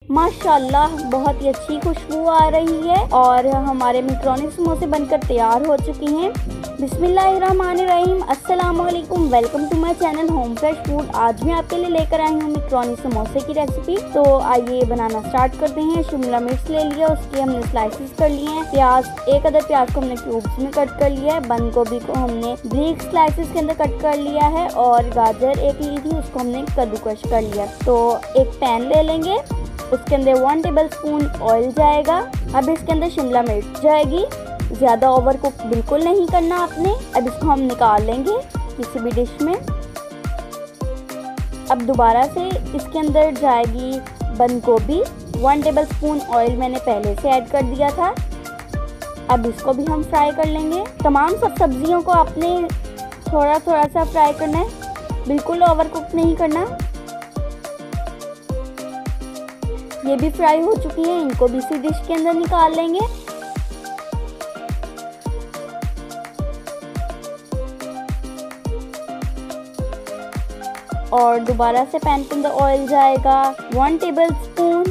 माशाल्लाह बहुत ही अच्छी खुशबू आ रही है और हमारे मैक्रोनी समोसे बनकर तैयार हो चुकी हैं। बिस्मिल्लाहिर्रहमानिर्रहीम, अस्सलाम वालेकुम, welcome to my channel home fresh food. आज मैं आपके लिए लेकर आई हूँ मैक्रोनी समोसे की रेसिपी। तो आइए बनाना स्टार्ट करते हैं। शिमला मिर्च ले लिया, उसके हमने स्लाइसेस कर लिए हैं। प्याज, एक अदर प्याज को हमने क्यूब्स में कट कर लिया है। बंद गोभी को हमने ब्रिक स्लाइसेस के अंदर कट कर लिया है और गाजर एक ली थी, उसको हमने कद्दूकश कर लिया। तो एक पैन ले लेंगे, उसके अंदर 1 टेबलस्पून ऑयल जाएगा। अब इसके अंदर शिमला मिर्च जाएगी। ज़्यादा ओवर कुक बिल्कुल नहीं करना आपने। अब इसको हम निकाल लेंगे किसी भी डिश में। अब दोबारा से इसके अंदर जाएगी बंद गोभी। 1 टेबलस्पून ऑयल मैंने पहले से ऐड कर दिया था। अब इसको भी हम फ्राई कर लेंगे। तमाम सब सब्जियों को आपने थोड़ा थोड़ा सा फ्राई करना है, बिल्कुल ओवर कुक नहीं करना। ये भी फ्राई हो चुकी हैं, इनको भी इसी डिश के अंदर निकाल लेंगे। और दोबारा से पैन के अंदर ऑयल जाएगा 1 टेबलस्पून।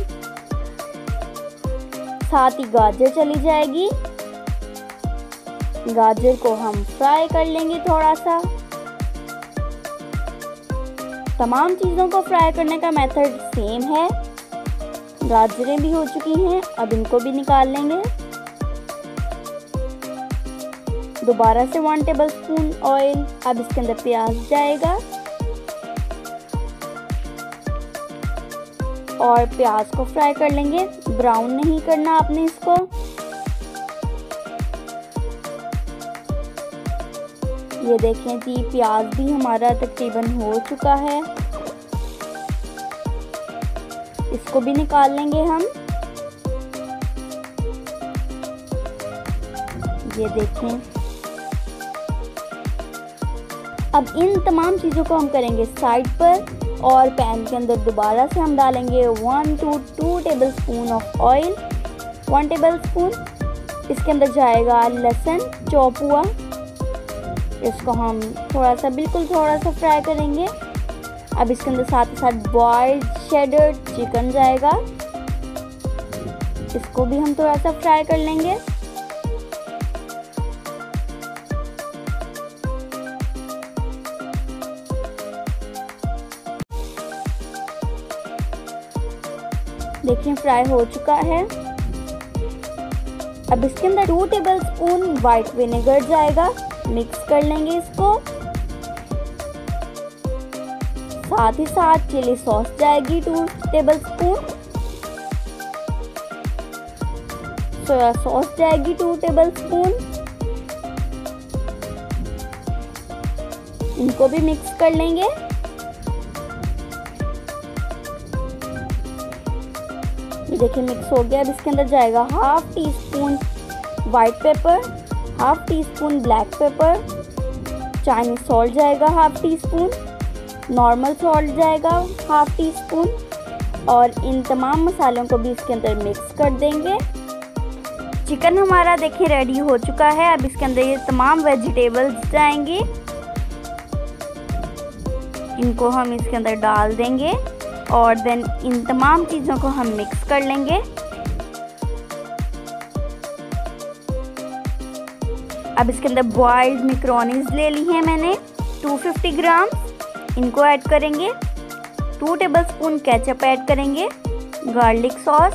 साथ ही गाजर चली जाएगी। गाजर को हम फ्राई कर लेंगे थोड़ा सा। तमाम चीज़ों को फ्राई करने का मेथड सेम है। गाजरें भी हो चुकी हैं, अब इनको भी निकाल लेंगे। दोबारा से 1 टेबलस्पून ऑयल। अब इसके अंदर प्याज जाएगा और प्याज को फ्राई कर लेंगे। ब्राउन नहीं करना आपने इसको। ये देखें जी, प्याज भी हमारा तकरीबन हो चुका है। इसको भी निकाल लेंगे हम। ये देखें। अब इन तमाम चीज़ों को हम करेंगे साइड पर और पैन के अंदर दोबारा से हम डालेंगे 1 to 2 tablespoon of oil. 1 tablespoon. इसके अंदर जाएगा लहसुन चॉप हुआ। इसको हम बिल्कुल थोड़ा सा फ्राई करेंगे। अब इसके अंदर साथ ही साथ बॉइल्ड शेडर चिकन जाएगा। इसको भी हम थोड़ा सा फ्राई कर लेंगे। देखिए फ्राई हो चुका है। अब इसके अंदर 2 टेबलस्पून वाइट विनेगर जाएगा। मिक्स कर लेंगे इसको। साथ ही साथ चिली सॉस जाएगी 2 टेबलस्पून। सोया सॉस जाएगी 2 टेबलस्पून। इनको भी मिक्स कर लेंगे। ये देखिए मिक्स हो गया। अब इसके अंदर जाएगा 1/2 teaspoon white paper, 1/2 teaspoon black pepper, Chinese salt जाएगा 1/2 टीस्पून, नॉर्मल सॉल्ट जाएगा 1/2 टीस्पून और इन तमाम मसालों को भी इसके अंदर मिक्स कर देंगे। चिकन हमारा देखिए रेडी हो चुका है। अब इसके अंदर ये तमाम वेजिटेबल्स जाएंगी। इनको हम इसके अंदर डाल देंगे और देन इन तमाम चीज़ों को हम मिक्स कर लेंगे। अब इसके अंदर बॉइल्ड मैक्रोनीज ले ली है मैंने 250 ग्राम। इनको ऐड करेंगे। 2 टेबलस्पून केचप ऐड करेंगे। गार्लिक सॉस,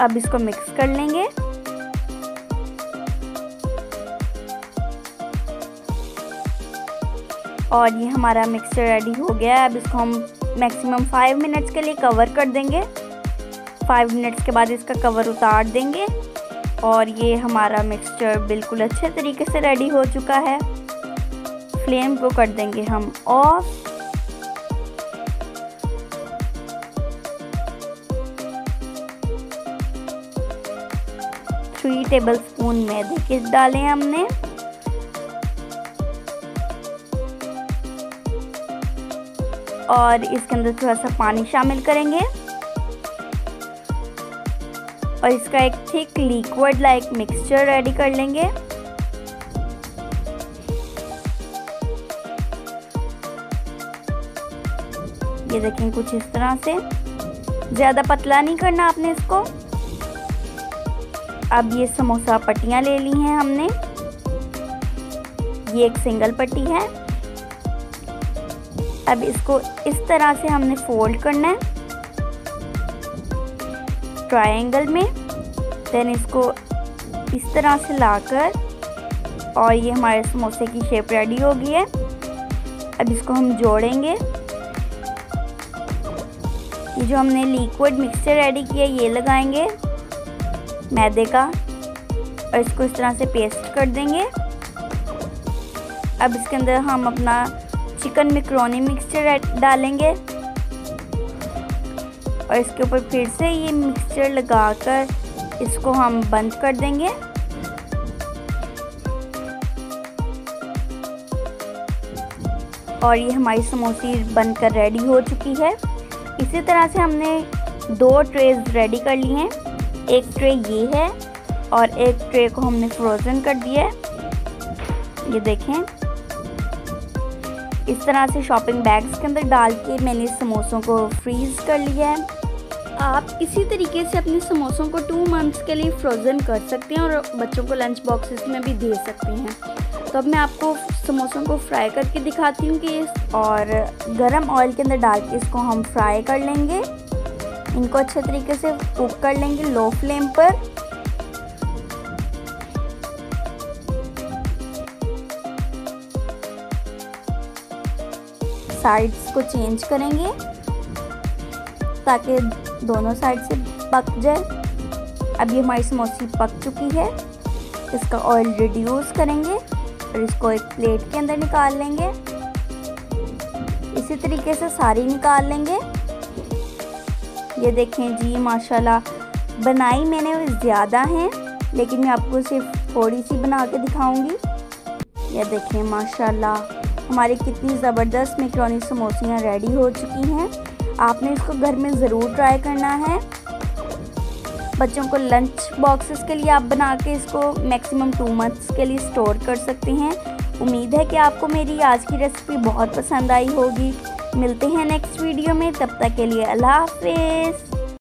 अब इसको मिक्स कर लेंगे। और ये हमारा मिक्सचर रेडी हो गया है। अब इसको हम मैक्सिमम 5 मिनट्स के लिए कवर कर देंगे। 5 मिनट्स के बाद इसका कवर उतार देंगे और ये हमारा मिक्सचर बिल्कुल अच्छे तरीके से रेडी हो चुका है। फ्लेम को कर देंगे हम ऑफ। थ्री टेबलस्पून मैदे के डालें हमने। और इसके अंदर थोड़ा सा पानी शामिल करेंगे और इसका एक thick liquid like mixture ready कर लेंगे। ये देखें कुछ इस तरह से, ज़्यादा पतला नहीं करना आपने इसको। अब ये समोसा पट्टियाँ ले ली हैं हमने, ये एक सिंगल पट्टी है। अब इसको इस तरह से हमने फोल्ड करना है ट्रायंगल में, देन इसको इस तरह से लाकर, और ये हमारे समोसे की शेप रेडी हो गई है। अब इसको हम जोड़ेंगे। ये जो हमने लिक्विड मिक्सचर रेडी किया ये लगाएंगे मैदे का, और इसको इस तरह से पेस्ट कर देंगे। अब इसके अंदर हम अपना चिकन मैकरोनी मिक्सचर डालेंगे, और इसके ऊपर फिर से ये मिक्सचर लगाकर इसको हम बंद कर देंगे। और ये हमारी समोसी बनकर रेडी हो चुकी है। इसी तरह से हमने 2 ट्रेज रेडी कर ली हैं। एक ट्रे ये है और एक ट्रे को हमने फ्रोज़न कर दिया है। ये देखें, इस तरह से शॉपिंग बैग्स के अंदर डाल के मैंने समोसों को फ्रीज़ कर लिया है। आप इसी तरीके से अपने समोसों को 2 मंथ्स के लिए फ्रोज़न कर सकते हैं और बच्चों को लंच बॉक्सेस में भी दे सकते हैं। तो अब मैं आपको समोसों को फ्राई करके दिखाती हूँ कि और गरम ऑयल के अंदर डाल के इसको हम फ्राई कर लेंगे। इनको अच्छे तरीके से कुक कर लेंगे लो फ्लेम पर। साइड्स को चेंज करेंगे ताकि दोनों साइड से पक जाए। अब ये हमारी समोसी पक चुकी है। इसका ऑयल रिड्यूस करेंगे और इसको एक प्लेट के अंदर निकाल लेंगे। इसी तरीके से सारी निकाल लेंगे। ये देखें जी, माशाल्लाह बनाई मैंने ज़्यादा हैं, लेकिन मैं आपको सिर्फ थोड़ी सी बना के दिखाऊंगी। ये देखें माशाल्लाह हमारी कितनी ज़बरदस्त मैकरोनी समोसियाँ रेडी हो चुकी हैं। आपने इसको घर में ज़रूर ट्राई करना है। बच्चों को लंच बॉक्सेस के लिए आप बना के इसको मैक्सिमम 2 मंथ्स के लिए स्टोर कर सकते हैं। उम्मीद है कि आपको मेरी आज की रेसिपी बहुत पसंद आई होगी। मिलते हैं नेक्स्ट वीडियो में, तब तक के लिए अल्लाह हाफिज़।